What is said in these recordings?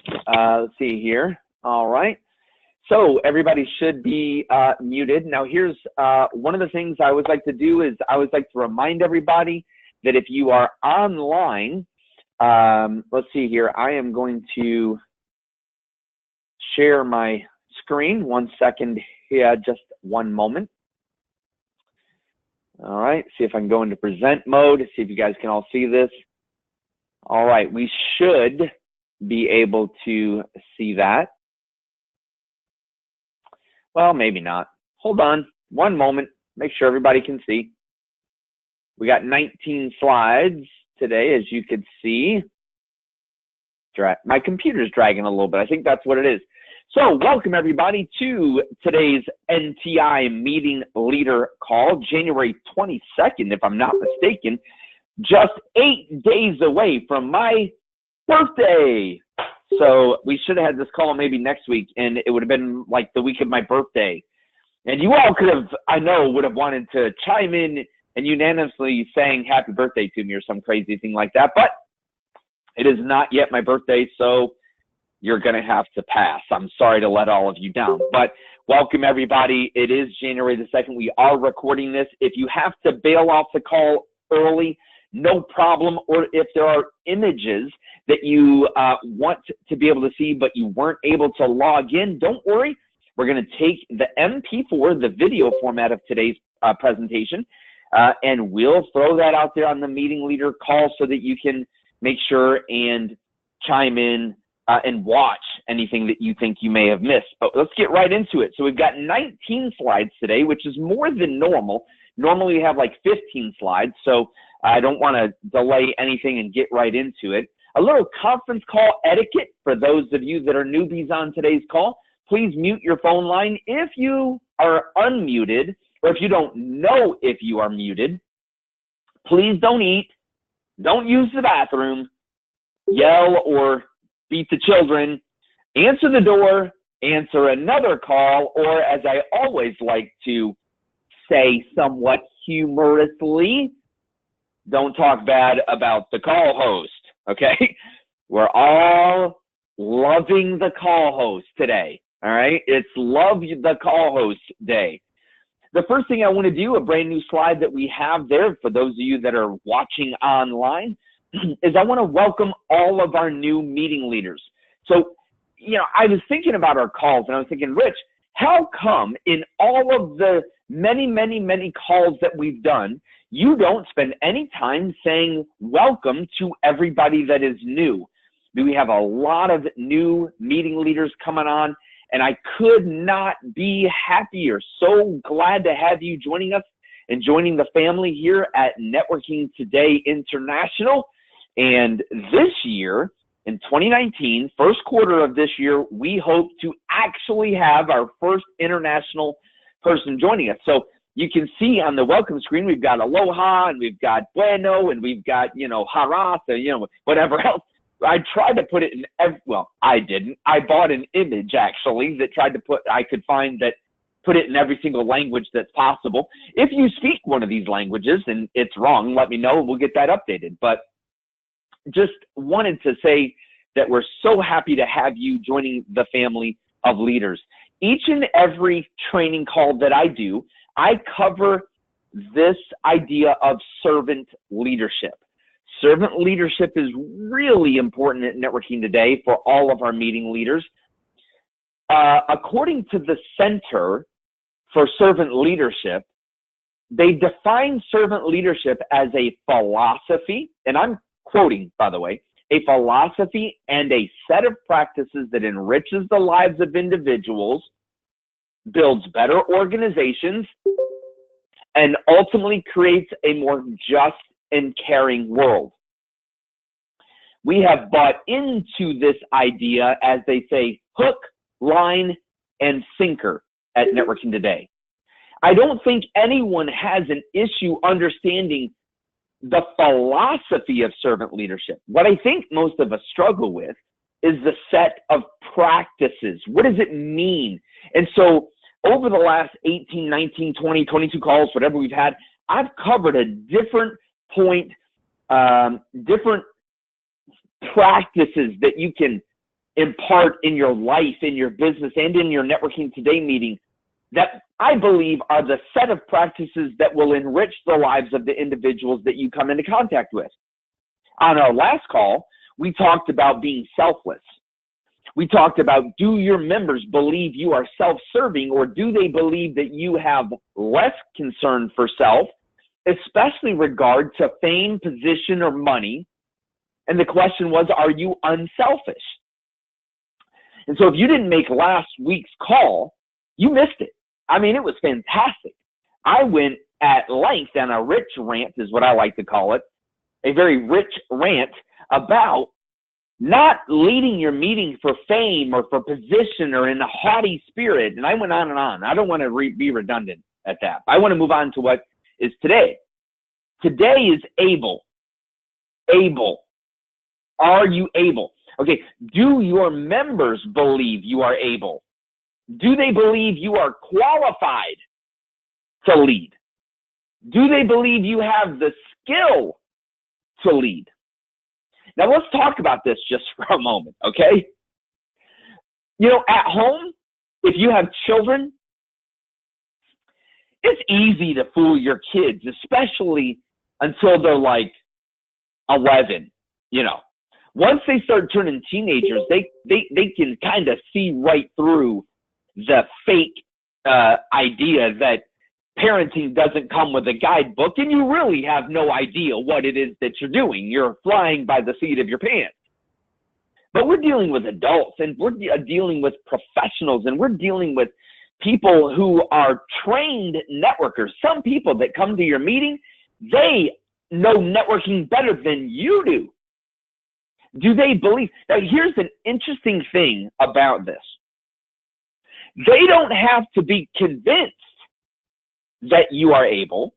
Let's see here. All right. So everybody should be muted. Now here's one of the things I always like to do is I always like to remind everybody that if you are online, let's see here. I am going to share my screen. 1 second here, just one moment. All right, see if I can go into present mode, see if you guys can all see this. All right, we should be able to see that. Well, maybe not. Hold on one moment, make sure everybody can see. We got 19 slides today, as you could see. My computer's dragging a little bit. I think that's what it is. So welcome everybody to today's NTI meeting leader call, January 22nd, if I'm not mistaken, just 8 days away from my birthday. So we should have had this call maybe next week, and it would have been like the week of my birthday. And you all could have, I know, would have wanted to chime in and unanimously saying happy birthday to me or some crazy thing like that. But it is not yet my birthday, so you're going to have to pass. I'm sorry to let all of you down. But welcome, everybody. It is January the 2nd. We are recording this. If you have to bail off the call early, no problem. Or if there are images that you want to be able to see but you weren't able to log in, don't worry. We're going to take the MP4, the video format of today's presentation, and we'll throw that out there on the meeting leader call so that you can make sure and chime in and watch anything that you think you may have missed. But let's get right into it. So we've got 19 slides today, which is more than normal. Normally we have like 15 slides, so I don't want to delay anything and get right into it. A little conference call etiquette for those of you that are newbies on today's call. Please mute your phone line if you are unmuted, or if you don't know if you are muted. Please don't eat, don't use the bathroom, yell or beat the children, answer the door, answer another call, or as I always like to say somewhat humorously, don't talk bad about the call host, okay? We're all loving the call host today, all right? It's Love the Call Host Day. The first thing I want to do, a brand new slide that we have there for those of you that are watching online, is I want to welcome all of our new meeting leaders. So, you know, I was thinking about our calls and I was thinking, Rich, how come in all of the many calls that we've done, you don't spend any time saying welcome to everybody that is new? We have a lot of new meeting leaders coming on, and I could not be happier. So glad to have you joining us and joining the family here at Networking Today International. And this year, in 2019, first quarter of this year, we hope to actually have our first international person joining us. So you can see on the welcome screen, we've got aloha and we've got bueno and we've got, you know, haras and, you know, whatever else. I tried to put it in, well, I didn't. I bought an image actually that tried to I could find that put it in every single language that's possible. If you speak one of these languages and it's wrong, let me know. We'll get that updated. But just wanted to say that we're so happy to have you joining the family of leaders. Each and every training call that I do, I cover this idea of servant leadership. Servant leadership is really important at Networking Today for all of our meeting leaders. According to the Center for Servant Leadership, they define servant leadership as a philosophy, and I'm quoting, by the way, a philosophy and a set of practices that enriches the lives of individuals, builds better organizations, and ultimately creates a more just and caring world. We have bought into this idea, as they say, hook, line, and sinker at Networking Today. I don't think anyone has an issue understanding the philosophy of servant leadership. What I think most of us struggle with is the set of practices. What does it mean? And so over the last 18, 19, 20, 22 calls, whatever we've had, I've covered a different point, different practices that you can impart in your life, in your business, and in your Networking Today meeting that I believe are the set of practices that will enrich the lives of the individuals that you come into contact with. On our last call, we talked about being selfless. We talked about, do your members believe you are self-serving, or do they believe that you have less concern for self, especially regard to fame, position, or money? And the question was, are you unselfish? And so if you didn't make last week's call, you missed it. I mean, it was fantastic. I went at length on a rich rant, is what I like to call it, a very rich rant about not leading your meeting for fame or for position or in a haughty spirit. And I went on and on. I don't want to be redundant at that. I want to move on to what is today. Today is able. Able. Are you able? Okay, do your members believe you are able? Do they believe you are qualified to lead? Do they believe you have the skill to lead? Now, let's talk about this just for a moment, okay? You know, at home, if you have children, it's easy to fool your kids, especially until they're like 11, you know. Once they start turning teenagers, they can kind of see right through the fake idea that parenting doesn't come with a guidebook, and you really have no idea what it is that you're doing. You're flying by the seat of your pants. But we're dealing with adults, and we're dealing with professionals, and we're dealing with people who are trained networkers. Some people that come to your meeting, they know networking better than you do. Do they believe? Now, here's an interesting thing about this. They don't have to be convinced that you are able.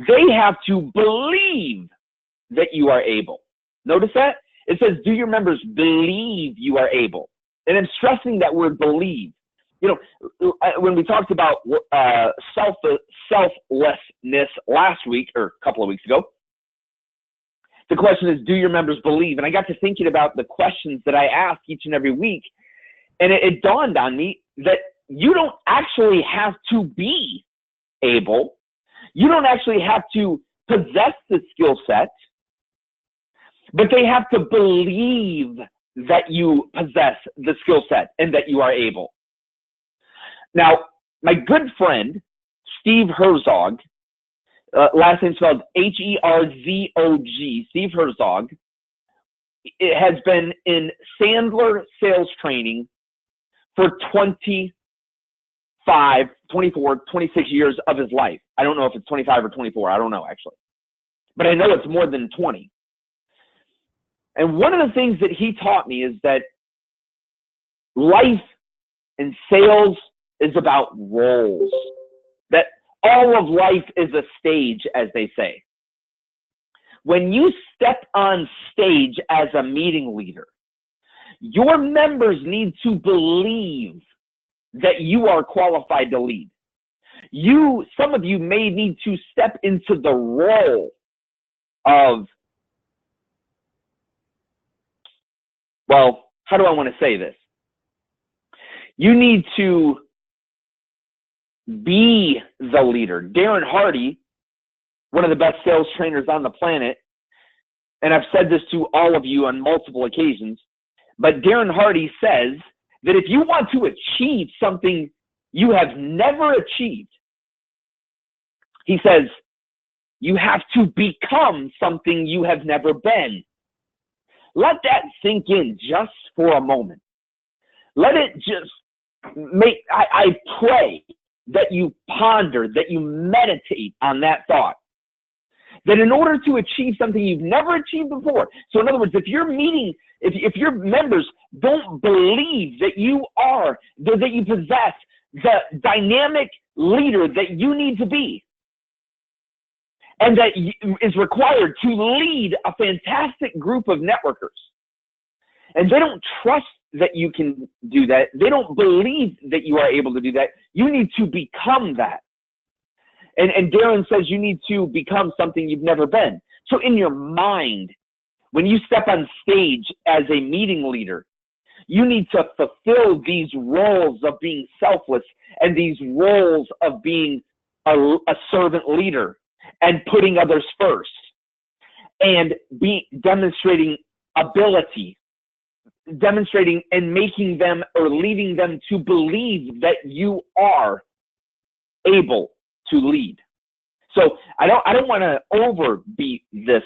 They have to believe that you are able. Notice that? It says, do your members believe you are able? And I'm stressing that word believe. You know, when we talked about selflessness last week, or a couple of weeks ago, the question is, do your members believe? And I got to thinking about the questions that I ask each and every week, and it dawned on me that you don't actually have to be able. You don't actually have to possess the skill set, but they have to believe that you possess the skill set and that you are able. Now, my good friend, Steve Herzog, last name spelled Herzog, Steve Herzog, it has been in Sandler sales training for 25, 24, 26 years of his life. I don't know if it's 25 or 24. I don't know, actually. But I know it's more than 20. And one of the things that he taught me is that life and sales is about roles. That all of life is a stage, as they say. When you step on stage as a meeting leader, your members need to believe that you are qualified to lead. Some of you may need to step into the role of, well, how do I want to say this? You need to be the leader. Darren Hardy, one of the best sales trainers on the planet, and I've said this to all of you on multiple occasions, but Darren Hardy says that if you want to achieve something you have never achieved, he says, you have to become something you have never been. Let that sink in just for a moment. Let it just I pray that you ponder, that you meditate on that thought. That in order to achieve something you've never achieved before, so in other words, if your members don't believe that you possess the dynamic leader that you need to be, and that is required to lead a fantastic group of networkers, and they don't trust that you can do that, they don't believe that you are able to do that, you need to become that. And Darren says you need to become something you've never been. So in your mind, when you step on stage as a meeting leader, You need to fulfill these roles of being selfless and these roles of being a servant leader and putting others first and demonstrating ability, demonstrating and making them or leading them to believe that you are able to lead. So I don't want to overbeat this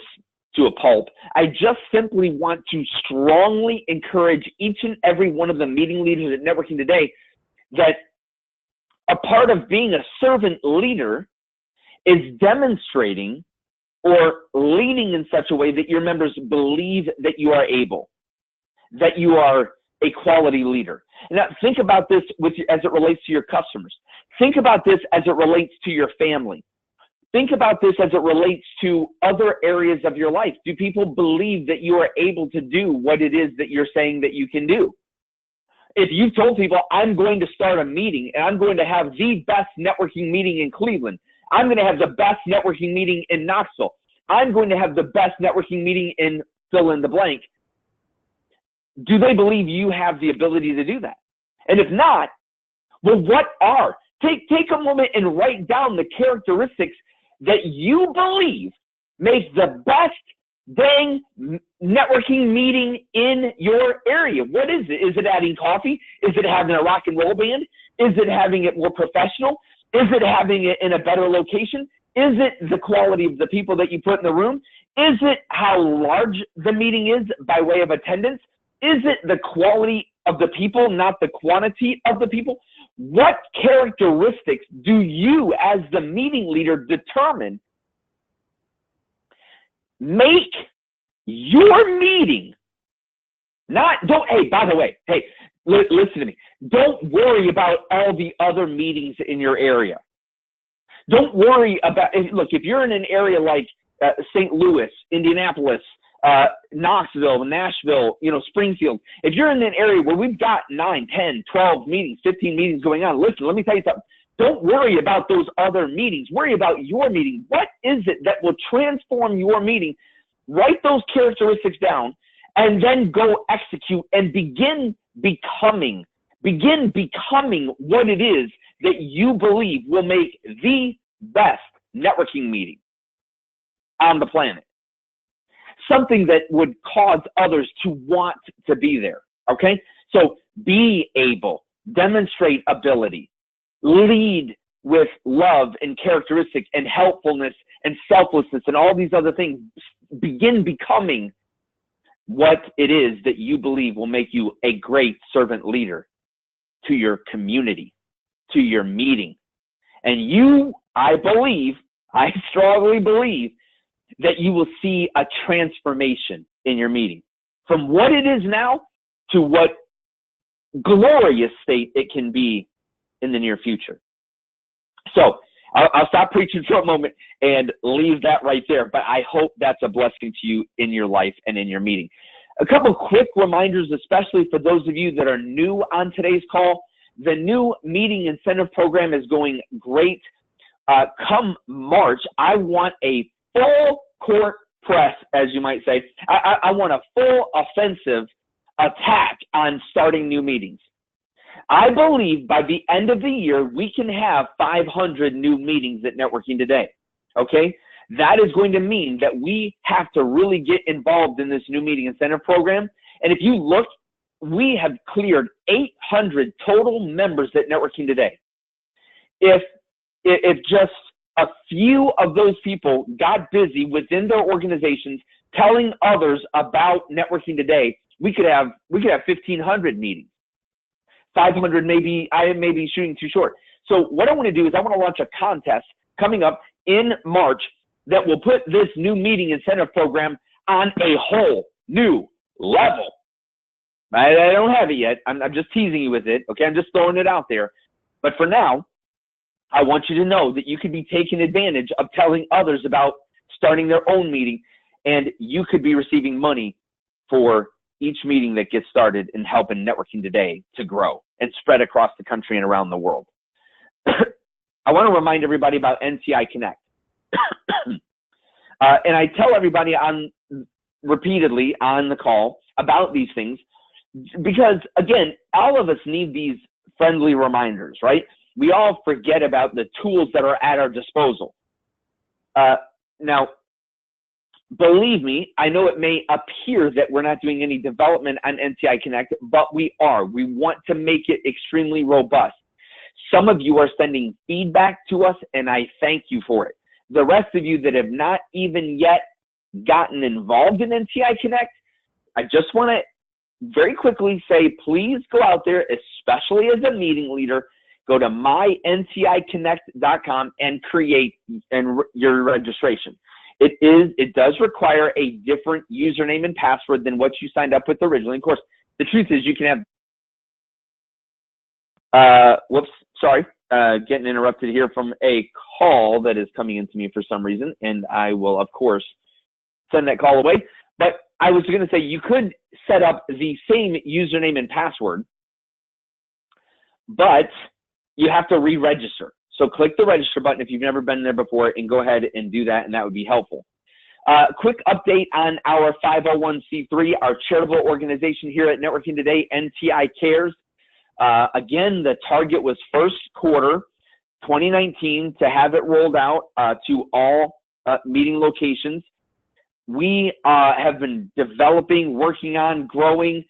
to a pulp. I just simply want to strongly encourage each and every one of the meeting leaders at Networking Today that a part of being a servant leader is demonstrating or leading in such a way that your members believe that you are able, that you are a quality leader. Now, think about this as it relates to your customers. Think about this as it relates to your family. Think about this as it relates to other areas of your life. Do people believe that you are able to do what it is that you're saying that you can do? If you told people, I'm going to start a meeting and I'm going to have the best networking meeting in Cleveland, I'm going to have the best networking meeting in Knoxville, I'm going to have the best networking meeting in fill in the blank, do they believe you have the ability to do that? And if not, well, what are? Take a moment and write down the characteristics that you believe make the best dang networking meeting in your area. What is it? Is it adding coffee? Is it having a rock and roll band? Is it having it more professional? Is it having it in a better location? Is it the quality of the people that you put in the room? Is it how large the meeting is by way of attendance? Is it the quality of the people, not the quantity of the people? What characteristics do you as the meeting leader determine make your meeting hey, by the way, hey, listen to me. Don't worry about all the other meetings in your area. Don't worry about, look, if you're in an area like St. Louis, Indianapolis, Knoxville, Nashville, Springfield, if you're in an area where we've got 9, 10, 12 meetings, 15 meetings going on, listen, let me tell you something. Don't worry about those other meetings. Worry about your meeting. What is it that will transform your meeting? Write those characteristics down and then go execute and begin becoming what it is that you believe will make the best networking meeting on the planet. Something that would cause others to want to be there, okay? So be able, demonstrate ability, lead with love and characteristics and helpfulness and selflessness and all these other things. Begin becoming what it is that you believe will make you a great servant leader to your community, to your meeting. And I strongly believe that you will see a transformation in your meeting from what it is now to what glorious state it can be in the near future. So I'll stop preaching for a moment and leave that right there, but I hope that's a blessing to you in your life and in your meeting. A couple quick reminders, especially for those of you that are new on today's call. The new meeting incentive program is going great. Come March, I want a full court press, as you might say. I want a full offensive attack on starting new meetings. I believe by the end of the year, we can have 500 new meetings at Networking Today, okay? That is going to mean that we have to really get involved in this new meeting incentive program. And if you look, we have cleared 800 total members at Networking Today. If just a few of those people got busy within their organizations telling others about Networking Today, we could have 1,500 meetings. 500 maybe, I may be shooting too short. So what I want to do is I want to launch a contest coming up in March that will put this new meeting incentive program on a whole new level. I don't have it yet. I'm just teasing you with it. Okay, I'm just throwing it out there. But for now, I want you to know that you could be taking advantage of telling others about starting their own meeting, and you could be receiving money for each meeting that gets started and helping Networking Today to grow and spread across the country and around the world. I want to remind everybody about NTI Connect. And I tell everybody repeatedly on the call about these things, because again, all of us need these friendly reminders, right? We all forget about the tools that are at our disposal. Now, believe me, I know it may appear that we're not doing any development on NTI Connect, but we are. We want to make it extremely robust. Some of you are sending feedback to us, and I thank you for it. The rest of you that have not even yet gotten involved in NTI Connect, I just want to very quickly say, please go out there, especially as a meeting leader, go to myNTIConnect.com and create your registration. It does require a different username and password than what you signed up with originally. Of course, the truth is you can have, getting interrupted here from a call that is coming into me for some reason, and I will, of course, send that call away. But I was going to say you could set up the same username and password, but you have to re-register. So click the register button if you've never been there before and go ahead and do that, and that would be helpful. Quick update on our 501c3, our charitable organization here at Networking Today, NTI Cares. Again, the target was first quarter 2019 to have it rolled out to all meeting locations. We have been developing, working on, growing,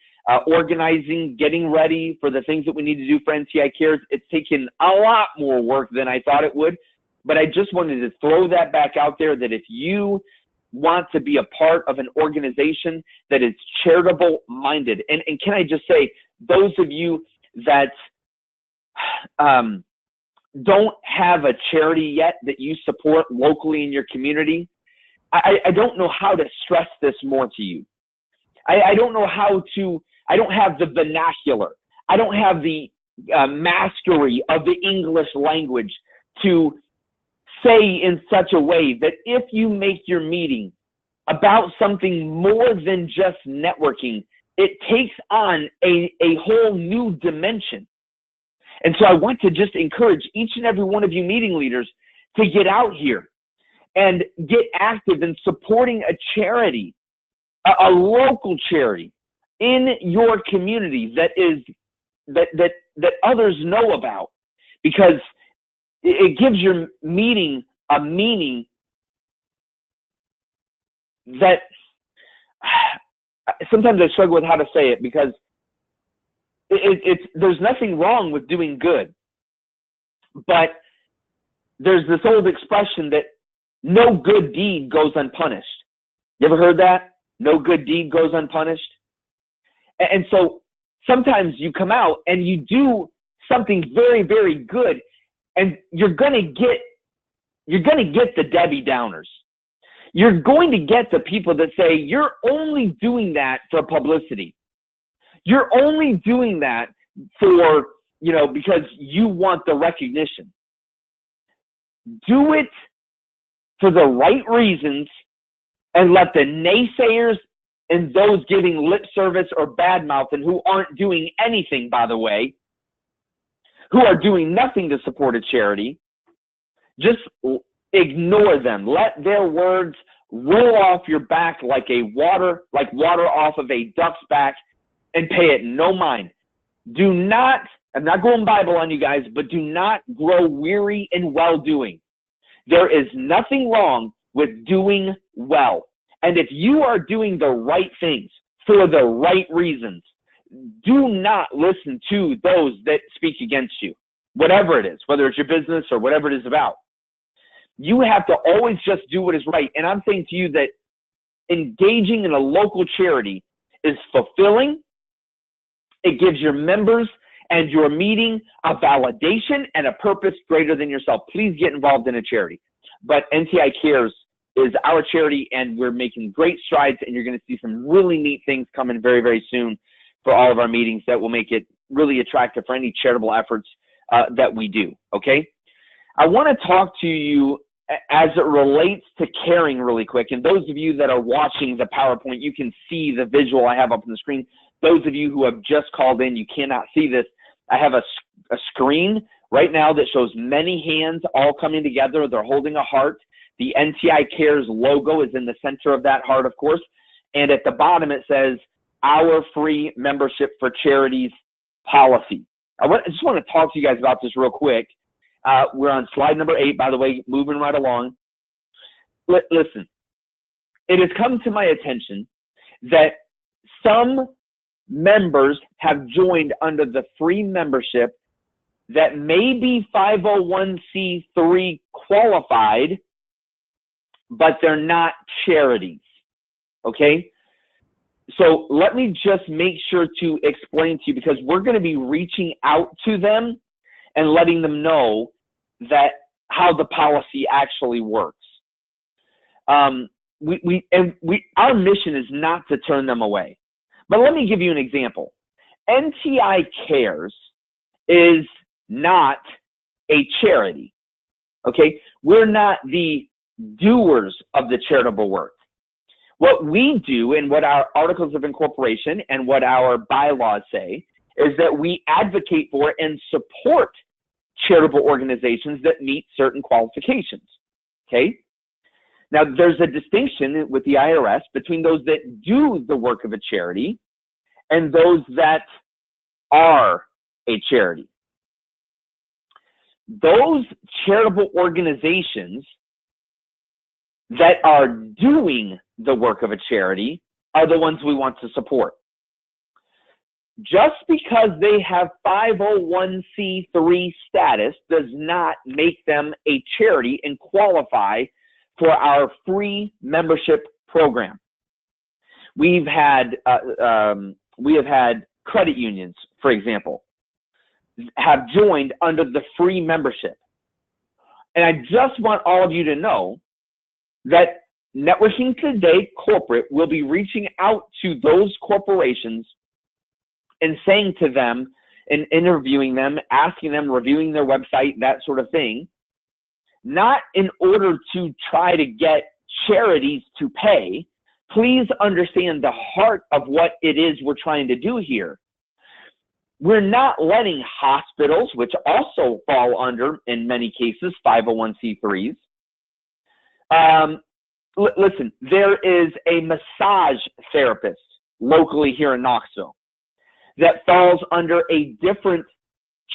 organizing, getting ready for the things that we need to do for NTI Cares. It's taken a lot more work than I thought it would, but I just wanted to throw that back out there that if you want to be a part of an organization that is charitable minded, and can I just say, those of you that don't have a charity yet that you support locally in your community, I don't know how to stress this more to you. I don't know how to, I don't have the vernacular. I don't have the mastery of the English language to say in such a way that if you make your meeting about something more than just networking, it takes on a whole new dimension. And so I want to just encourage each and every one of you meeting leaders to get out here and get active in supporting a charity, a local charity in your community that others know about, because it gives your meeting a meaning that sometimes I struggle with how to say it, because there's nothing wrong with doing good, but there's this old expression that no good deed goes unpunished. You ever heard that? No good deed goes unpunished. And so sometimes you come out and you do something very, very good, and you're gonna get the Debbie Downers. You're going to get the people that say, you're only doing that for publicity. You're only doing that for, because you want the recognition. Do it for the right reasons, and let the naysayers and those giving lip service or bad mouth, and who aren't doing anything, by the way, who are doing nothing to support a charity, just ignore them. Let their words roll off your back like water off of a duck's back, and pay it no mind. Do not, I'm not going Bible on you guys, but do not grow weary in well-doing. There is nothing wrong with doing well. And if you are doing the right things for the right reasons, do not listen to those that speak against you, whatever it is, whether it's your business or whatever it is about. You have to always just do what is right. And I'm saying to you that engaging in a local charity is fulfilling. It gives your members and your meeting a validation and a purpose greater than yourself. Please get involved in a charity. But NTI Cares is our charity, and we're making great strides, and you're going to see some really neat things coming very, very soon for all of our meetings that will make it really attractive for any charitable efforts that we do, okay? I want to talk to you as it relates to caring really quick, and those of you that are watching the PowerPoint, you can see the visual I have up on the screen. Those of you who have just called in, you cannot see this. I have a screen right now that shows many hands all coming together. They're holding a heart. The NTI Cares logo is in the center of that heart, of course. And at the bottom, it says, our free membership for charities policy. I just want to talk to you guys about this real quick. We're on slide number 8, by the way, moving right along. Listen, it has come to my attention that some members have joined under the free membership that may be 501c3 qualified, but they're not charities, okay? So let me just make sure to explain to you, because we're going to be reaching out to them and letting them know that how the policy actually works. Our mission is not to turn them away. But let me give you an example. NTI Cares is not a charity, okay? We're not the doers of the charitable work. What we do, and what our articles of incorporation and what our bylaws say, is that we advocate for and support charitable organizations that meet certain qualifications, okay? Now, there's a distinction with the IRS between those that do the work of a charity and those that are a charity. Those charitable organizations that are doing the work of a charity are the ones we want to support. Just because they have 501c3 status does not make them a charity and qualify for our free membership program. We have had credit unions, for example, have joined under the free membership. And I just want all of you to know that Networking Today Corporate will be reaching out to those corporations and saying to them and interviewing them, asking them, reviewing their website, that sort of thing, not in order to try to get charities to pay. Please understand the heart of what it is we're trying to do here. We're not letting hospitals, which also fall under, in many cases, 501c3s. Listen, there is a massage therapist locally here in Knoxville that falls under a different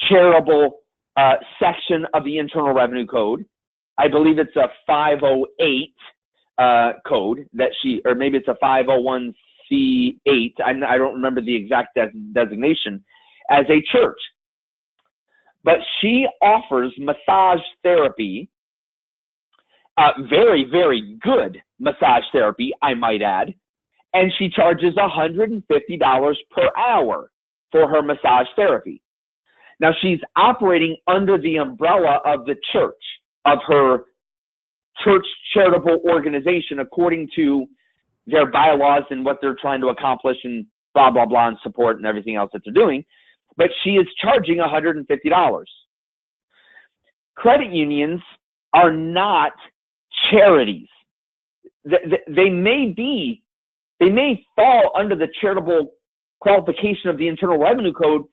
charitable section of the Internal Revenue Code. I believe it's a 508 code that she, or maybe it's a 501c8. I don't remember the exact designation, as a church. But she offers massage therapy, very, very good massage therapy, I might add, and she charges $150 per hour for her massage therapy. Now, she's operating under the umbrella of the church, of her church charitable organization, according to their bylaws and what they're trying to accomplish and blah, blah, blah, and support and everything else that they're doing. But she is charging $150. Credit unions are not charities. They may fall under the charitable qualification of the Internal Revenue Code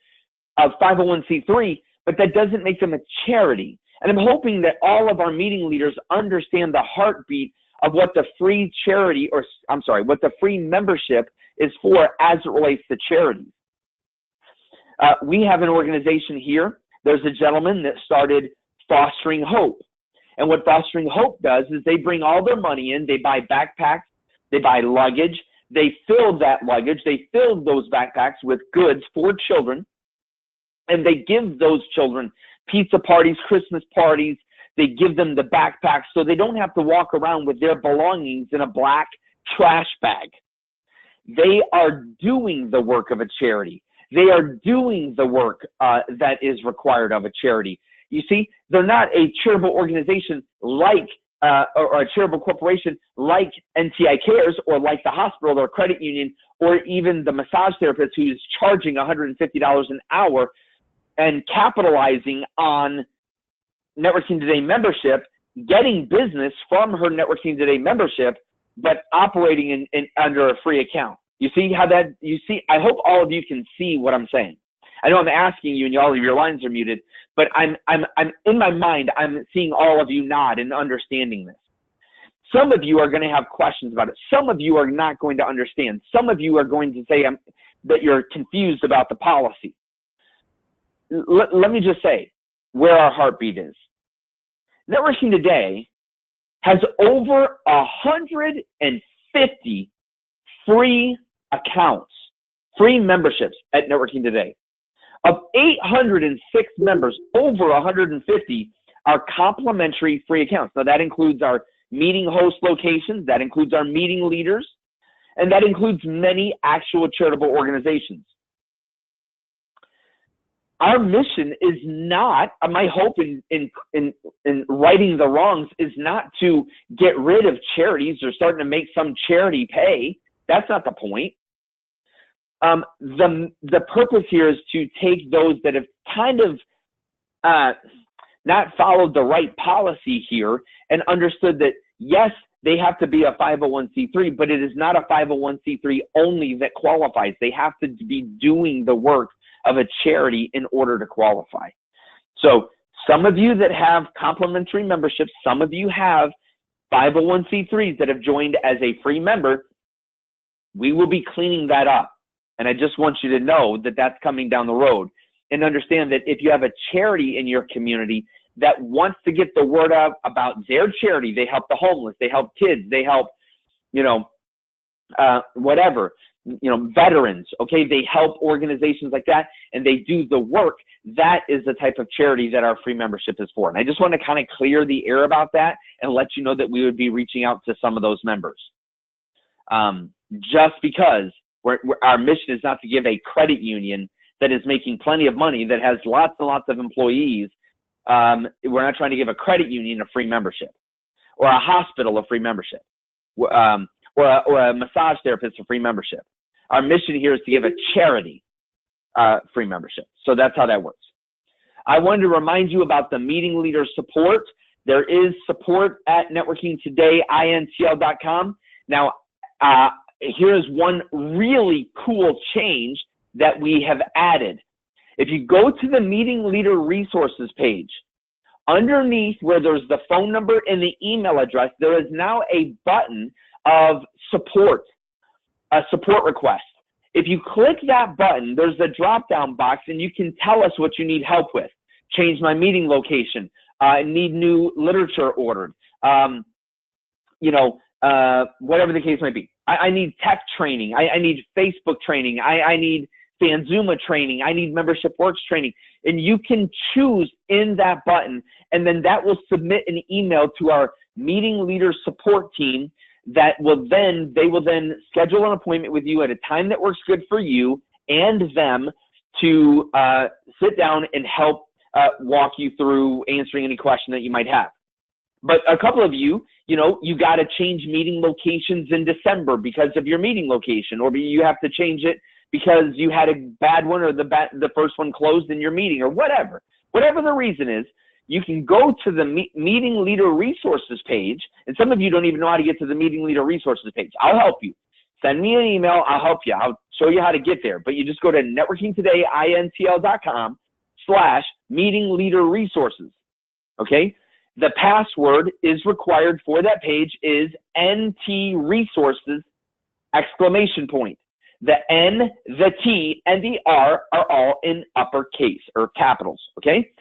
of 501c3, but that doesn't make them a charity. And I'm hoping that all of our meeting leaders understand the heartbeat of what the free charity, or I'm sorry, what the free membership is for as it relates to charities. We have an organization here. There's a gentleman that started Fostering Hope. And what Fostering Hope does is they bring all their money in, they buy backpacks, they buy luggage, they fill that luggage, they fill those backpacks with goods for children, and they give those children pizza parties, Christmas parties. They give them the backpacks so they don't have to walk around with their belongings in a black trash bag. They are doing the work of a charity. They are doing the work that is required of a charity. You see, they're not a charitable organization like, or a charitable corporation like NTI Cares or like the hospital or credit union or even the massage therapist who's charging $150 an hour and capitalizing on Networking Today membership, getting business from her Networking Today membership, but operating in under a free account. You see how that, I hope all of you can see what I'm saying. I know I'm asking you and all of your lines are muted, but I'm in my mind, I'm seeing all of you nod and understanding this. Some of you are going to have questions about it. Some of you are not going to understand. Some of you are going to say that you're confused about the policy. Let me just say where our heartbeat is. Networking Today has over 150 free accounts, free memberships at Networking Today. Of 806 members, over 150 are complimentary free accounts. Now that includes our meeting host locations, that includes our meeting leaders, and that includes many actual charitable organizations. Our mission is not, my hope in righting the wrongs is not to get rid of charities or starting to make some charity pay. That's not the point. The purpose here is to take those that have kind of not followed the right policy here and understood that, yes, they have to be a 501c3, but it is not a 501c3 only that qualifies. They have to be doing the work of a charity in order to qualify. So some of you that have complimentary memberships, some of you have 501c3s that have joined as a free member. We will be cleaning that up. And I just want you to know that that's coming down the road, and understand that if you have a charity in your community that wants to get the word out about their charity, they help the homeless, they help kids, they help, whatever, veterans, okay? They help organizations like that, and they do the work. That is the type of charity that our free membership is for. And I just want to kind of clear the air about that and let you know that we would be reaching out to some of those members. Just because our mission is not to give a credit union that is making plenty of money, that has lots and lots of employees. We're not trying to give a credit union a free membership, or a hospital a free membership, or a massage therapist a free membership. Our mission here is to give a charity free membership. So that's how that works. I wanted to remind you about the meeting leader support. There is support at networkingtodayintl.com. Now, here's one really cool change that we have added. If you go to the meeting leader resources page, underneath where there's the phone number and the email address, there is now a button of support, a support request. If you click that button, there's a drop-down box, and you can tell us what you need help with. Change my meeting location. I need new literature ordered. Whatever the case might be. I need tech training. I need Facebook training. I need Fanzuma training. I need Membership Works training. And you can choose in that button, and then that will submit an email to our meeting leader support team that will then, they will then schedule an appointment with you at a time that works good for you and them to sit down and help walk you through answering any question that you might have. But a couple of you, you got to change meeting locations in December because of your meeting location, or you have to change it because you had a bad one, or the first one closed in your meeting, or whatever. Whatever the reason is, you can go to the meeting leader resources page, and some of you don't even know how to get to the meeting leader resources page. I'll help you. Send me an email. I'll help you. I'll show you how to get there. But you just go to networkingtodayintl.com/meeting leader resources. Okay? The password is required for that page is NT resources ! The N, the T, and the R are all in uppercase or capitals. Okay?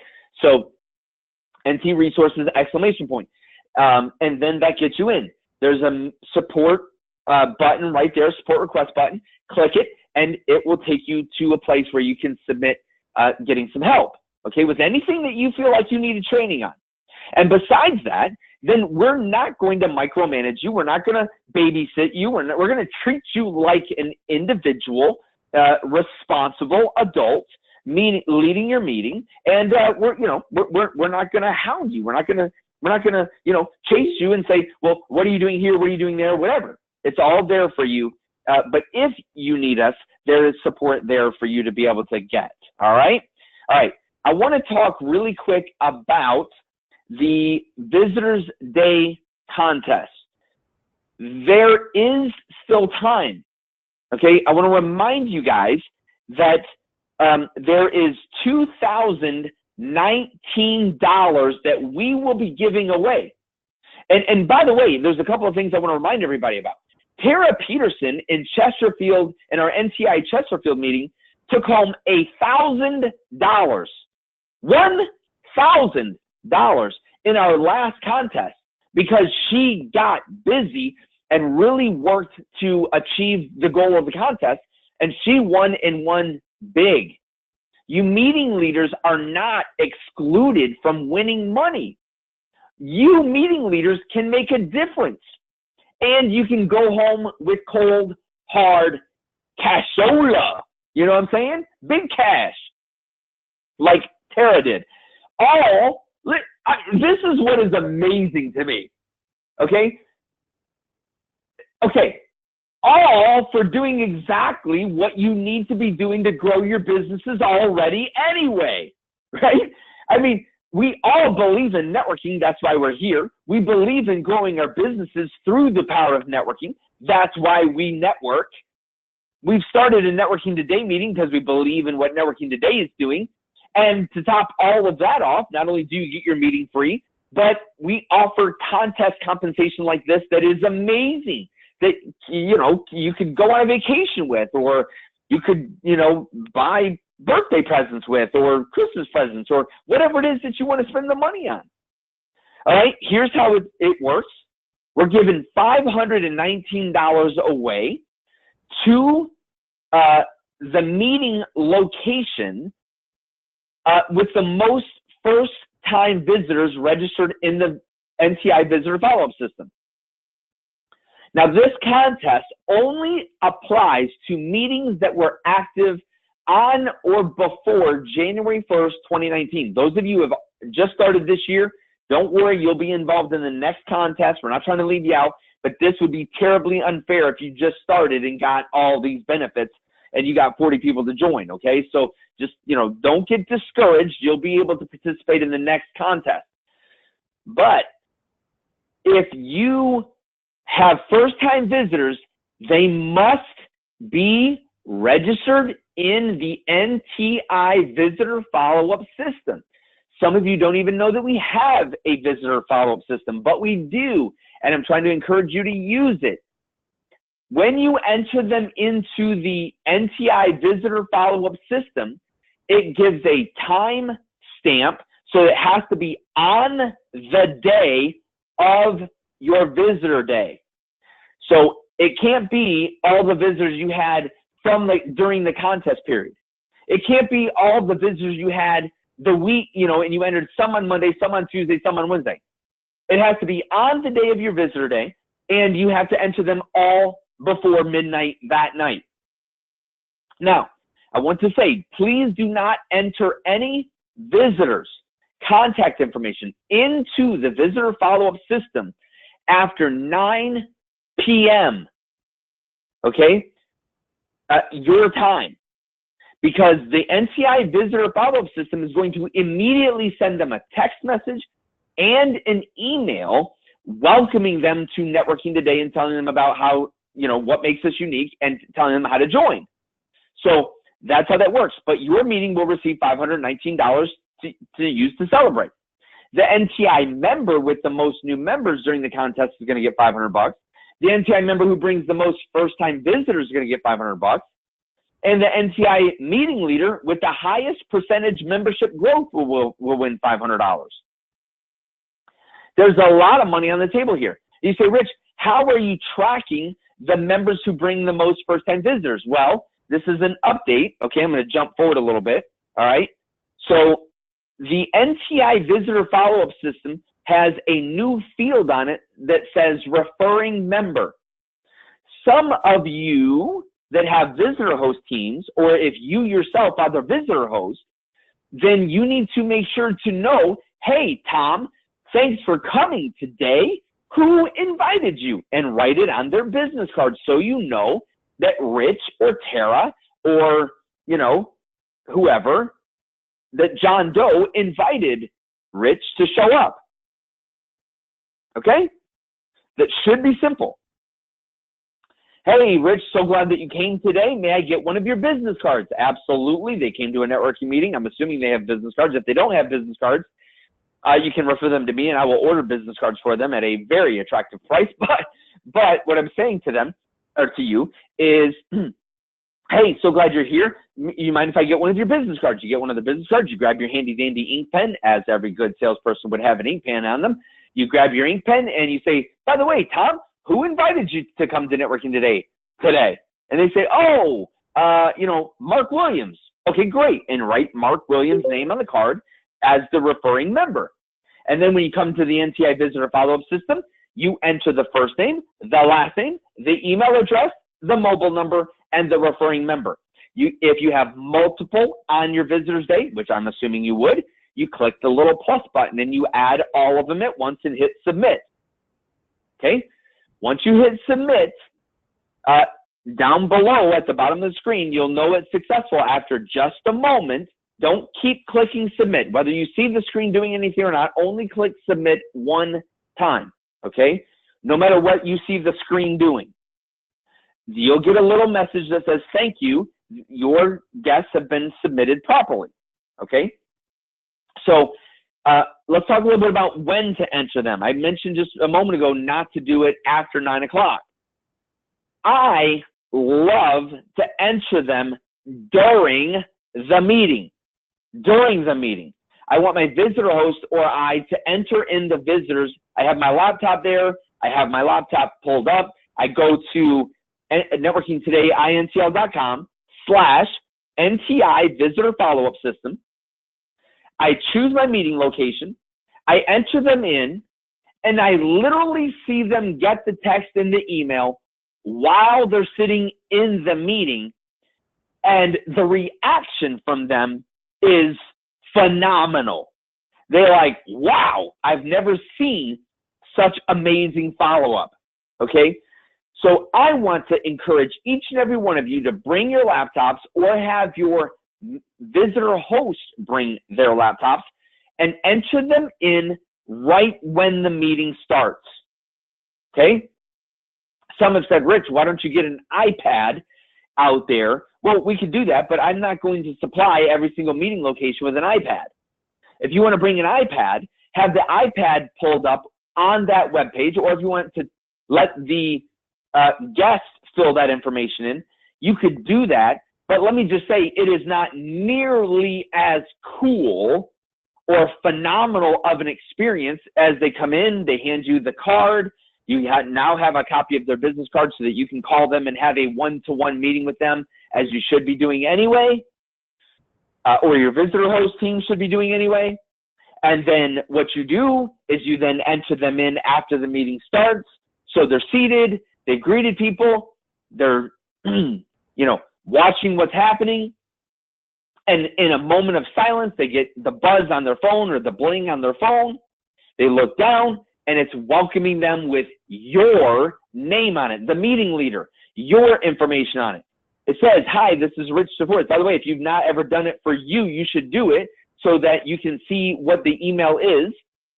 So NT resources ! And then that gets you in. There's a support button right there, support request button. Click it, and it will take you to a place where you can submit getting some help, okay, with anything that you feel like you needed training on. And besides that, then we're not going to micromanage you. We're not going to babysit you. We're going to treat you like an individual, responsible adult, leading your meeting. And we're not going to hound you. We're not going to chase you and say, well, what are you doing here? What are you doing there? Whatever. It's all there for you. But if you need us, there is support there for you to be able to get. All right. All right. I want to talk really quick about the Visitors Day contest. There is still time. Okay. I want to remind you guys that there is $2,019 that we will be giving away. And by the way, there's a couple of things I want to remind everybody about. Tara Peterson in Chesterfield, in our NTI Chesterfield meeting, took home $1,000, $1,000 in our last contest because she got busy and really worked to achieve the goal of the contest, and she won and won big. You meeting leaders are not excluded from winning money. You meeting leaders can make a difference, and you can go home with cold, hard cashola. You know what I'm saying? Big cash, like Tara did. This is what is amazing to me. Okay, all for doing exactly what you need to be doing to grow your businesses already anyway, right? I mean, we all believe in networking. That's why we're here. We believe in growing our businesses through the power of networking. That's why we network. We've started a Networking Today meeting because we believe in what Networking Today is doing. And to top all of that off, not only do you get your meeting free, but we offer contest compensation like this that is amazing, that, you know, you could go on a vacation with, or you could, you know, buy birthday presents with, or Christmas presents, or whatever it is that you want to spend the money on. All right, here's how it works. We're giving $519 away to the meeting location with the most first-time visitors registered in the NTI Visitor Follow-Up System. Now, this contest only applies to meetings that were active on or before January 1st, 2019. Those of you who have just started this year, don't worry, you'll be involved in the next contest. We're not trying to leave you out, but this would be terribly unfair if you just started and got all these benefits and you got 40 people to join, okay? So just, you know, don't get discouraged. You'll be able to participate in the next contest. But if you have first-time visitors, they must be registered in the NTI Visitor Follow-Up System. Some of you don't even know that we have a Visitor Follow-Up System, but we do, and I'm trying to encourage you to use it. When you enter them into the NTI Visitor Follow-Up System, it gives a time stamp, so it has to be on the day of your visitor day. So it can't be all the visitors you had from during the contest period. It can't be all the visitors you had the week, you know, and you entered some on Monday, some on Tuesday, some on Wednesday. It has to be on the day of your visitor day, and you have to enter them all before midnight that night. Now, I want to say, please do not enter any visitors' contact information into the Visitor Follow-Up System after 9 p.m., okay, your time, because the NTI Visitor Follow-Up System is going to immediately send them a text message and an email welcoming them to Networking Today and telling them about how, you know, what makes us unique and telling them how to join. So that's how that works. But your meeting will receive $519 to use to celebrate. The NTI member with the most new members during the contest is going to get $500. The NTI member who brings the most first-time visitors is going to get $500. And the NTI meeting leader with the highest percentage membership growth will win $500. There's a lot of money on the table here. You say, Rich, how are you tracking the members who bring the most first-time visitors? Well, this is an update. Okay, I'm going to jump forward a little bit. All right. So the NTI Visitor Follow-Up System has a new field on it that says referring member. Some of you that have visitor host teams, or if you yourself are the visitor host, then you need to make sure to know, hey, Tom, thanks for coming today. Who invited you? And write it on their business card so you know that Rich or Tara or, you know, whoever, that John Doe invited Rich to show up. Okay? That should be simple. Hey, Rich, so glad that you came today. May I get one of your business cards? Absolutely. They came to a networking meeting. I'm assuming they have business cards. If they don't have business cards, you can refer them to me, and I will order business cards for them at a very attractive price. But what I'm saying to them, or to you, is, hey, so glad you're here. You mind if I get one of your business cards? You get one of the business cards, you grab your handy dandy ink pen, as every good salesperson would have an ink pen on them. You grab your ink pen and you say, by the way, Tom, who invited you to come to networking today? And they say, oh, Mark Williams. Okay, great. And write Mark Williams' name on the card as the referring member. And then when you come to the NTI visitor follow-up system, you enter the first name, the last name, the email address, the mobile number, and the referring member. If you have multiple on your visitor's day, which I'm assuming you would, you click the little plus button and you add all of them at once and hit submit. Okay? Once you hit submit, down below at the bottom of the screen, you'll know it's successful after just a moment. Don't keep clicking submit. Whether you see the screen doing anything or not, only click submit one time. Okay? No matter what you see the screen doing. You'll get a little message that says, thank you, your guests have been submitted properly. Okay? So let's talk a little bit about when to enter them. I mentioned just a moment ago not to do it after 9 o'clock. I love to enter them during the meeting. During the meeting. I want my visitor host or I to enter in the visitors. I have my laptop there. I have my laptop pulled up. I go to networkingtoday.intl.com/NTI visitor follow-up system. I choose my meeting location. I enter them in, and I literally see them get the text and the email while they're sitting in the meeting, and the reaction from them is phenomenal. They're like, wow, I've never seen such amazing follow-up, okay? So I want to encourage each and every one of you to bring your laptops or have your visitor host bring their laptops and enter them in right when the meeting starts, okay? Some have said, Rich, why don't you get an iPad out there? Well, we could do that, but I'm not going to supply every single meeting location with an iPad. If you want to bring an iPad, have the iPad pulled up on that web page, or if you want to let the guests fill that information in, you could do that. But let me just say, it is not nearly as cool or phenomenal of an experience as they come in, they hand you the card, you now have a copy of their business card so that you can call them and have a one-to-one meeting with them, as you should be doing anyway, or your visitor host team should be doing anyway. And then what you do is you then enter them in after the meeting starts. So they're seated, they've greeted people, they're, watching what's happening. And in a moment of silence, they get the buzz on their phone or the bling on their phone. They look down, and it's welcoming them with your name on it, the meeting leader, your information on it. It says, hi, this is Rich Support. By the way, if you've not ever done it for you, you should do it so that you can see what the email is.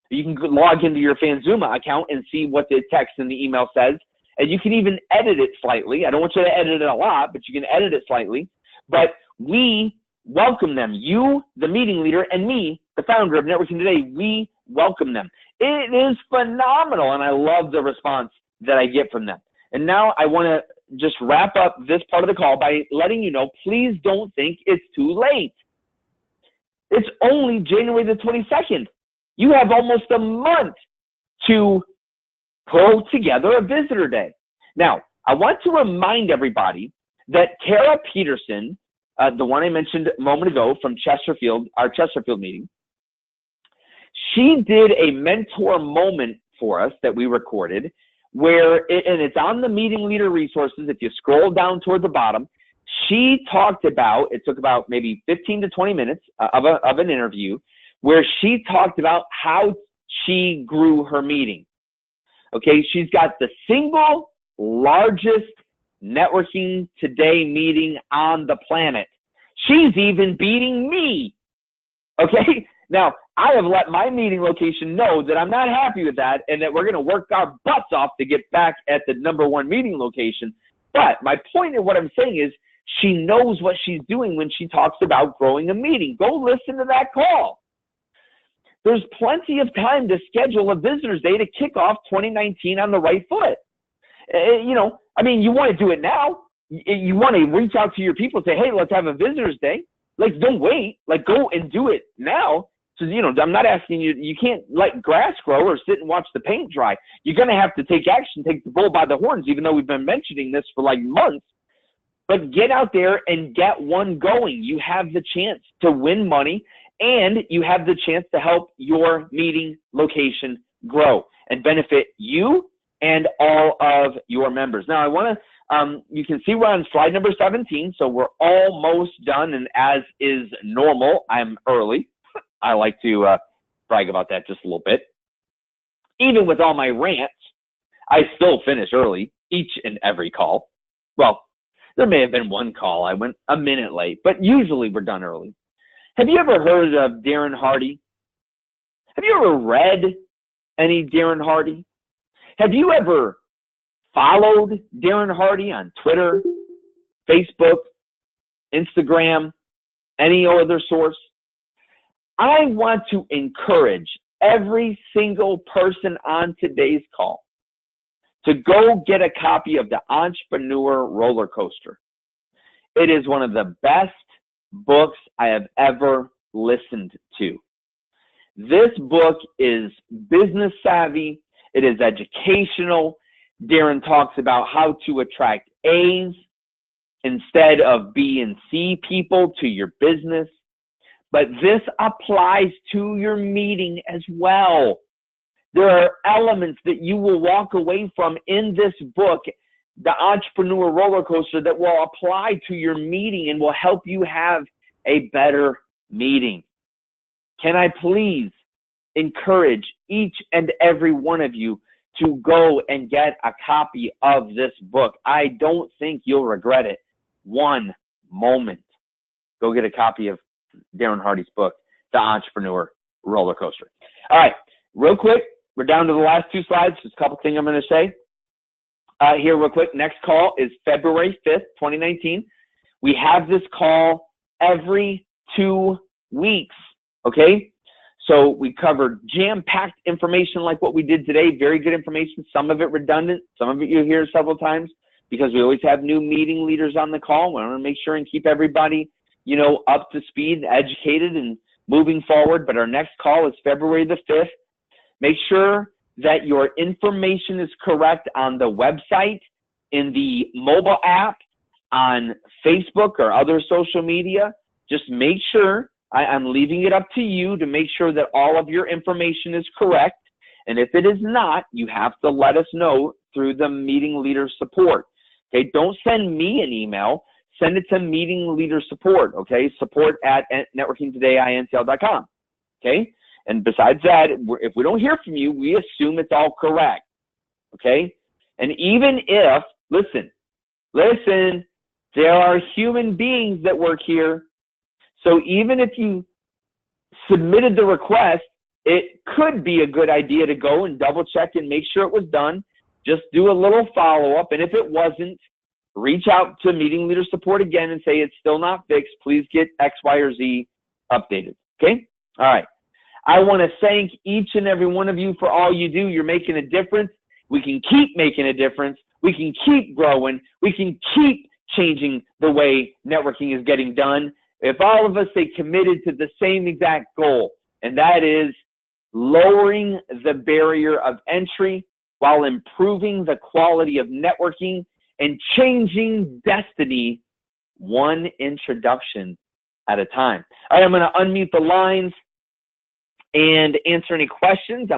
You can log into your Fanzuma account and see what the text in the email says. And you can even edit it slightly. I don't want you to edit it a lot, but you can edit it slightly. But we welcome them. You, the meeting leader, and me, the founder of Networking Today, we welcome them. It is phenomenal, and I love the response that I get from them. And now I want to just wrap up this part of the call by letting you know, please don't think it's too late. It's only January the 22nd. You have almost a month to pull together a visitor day. Now, I want to remind everybody that Tara Peterson, the one I mentioned a moment ago from Chesterfield, our Chesterfield meeting, she did a mentor moment for us that we recorded and it's on the meeting leader resources. If you scroll down toward the bottom, she talked about, it took about maybe 15 to 20 minutes of an interview where she talked about how she grew her meeting. Okay, she's got the single largest Networking Today meeting on the planet. She's even beating me. Okay, now I have let my meeting location know that I'm not happy with that and that we're going to work our butts off to get back at the #1 meeting location. But my point in what I'm saying is she knows what she's doing when she talks about growing a meeting. Go listen to that call. there's plenty of time to schedule a Visitors Day to kick off 2019 on the right foot. You know, I mean, you want to do it now. You want to reach out to your people and say, hey, let's have a Visitors Day. Like, don't wait. Like, go and do it now. So, you know, I'm not asking you, you can't let grass grow or sit and watch the paint dry. You're going to have to take action, take the bull by the horns, even though we've been mentioning this for like months. But get out there and get one going. You have the chance to win money, and you have the chance to help your meeting location grow and benefit you and all of your members. Now, I want to, you can see we're on slide number 17, so we're almost done, and as is normal, I'm early. I like to brag about that just a little bit. Even with all my rants, I still finish early each and every call. Well, there may have been one call I went a minute late, but usually we're done early. Have you ever heard of Darren Hardy? Have you ever read any Darren Hardy? Have you ever followed Darren Hardy on Twitter, Facebook, Instagram, any other source? I want to encourage every single person on today's call to go get a copy of the Entrepreneur Roller Coaster. It is one of the best books I have ever listened to. This book is business savvy. It is educational. Darren talks about how to attract A's instead of B and C people to your business. But this applies to your meeting as well. There are elements that you will walk away from in this book, the Entrepreneur Roller Coaster, that will apply to your meeting and will help you have a better meeting. Can I please encourage each and every one of you to go and get a copy of this book? I don't think you'll regret it one moment. Go get a copy of Darren Hardy's book, The Entrepreneur Roller Coaster. All right, real quick, we're down to the last two slides. Just a couple things I'm going to say here real quick. Next call is February 5th, 2019. We have this call every 2 weeks, okay? So we covered jam-packed information like what we did today, very good information, some of it redundant, some of it you'll hear several times because we always have new meeting leaders on the call. We want to make sure and keep everybody, you know, up to speed, educated, and moving forward. But our next call is February the 5th. Make sure that your information is correct on the website, in the mobile app, on Facebook or other social media. Just make sure, I'm leaving it up to you to make sure that all of your information is correct. And if it is not, you have to let us know through the meeting leader support. Okay, don't send me an email. Send it to meeting leader support, okay? Support at networkingtodayintl.com, okay? And besides that, if we don't hear from you, we assume it's all correct, okay? And even if, listen, there are human beings that work here. So even if you submitted the request, it could be a good idea to go and double check and make sure it was done. Just do a little follow-up. And if it wasn't, reach out to meeting leader support again and say it's still not fixed. Please get X, Y, or Z updated, okay? All right. I want to thank each and every one of you for all you do. You're making a difference. We can keep making a difference. We can keep growing. We can keep changing the way networking is getting done if all of us stay committed to the same exact goal, and that is lowering the barrier of entry while improving the quality of networking and changing destiny one introduction at a time. All right, I'm going to unmute the lines and answer any questions. I'm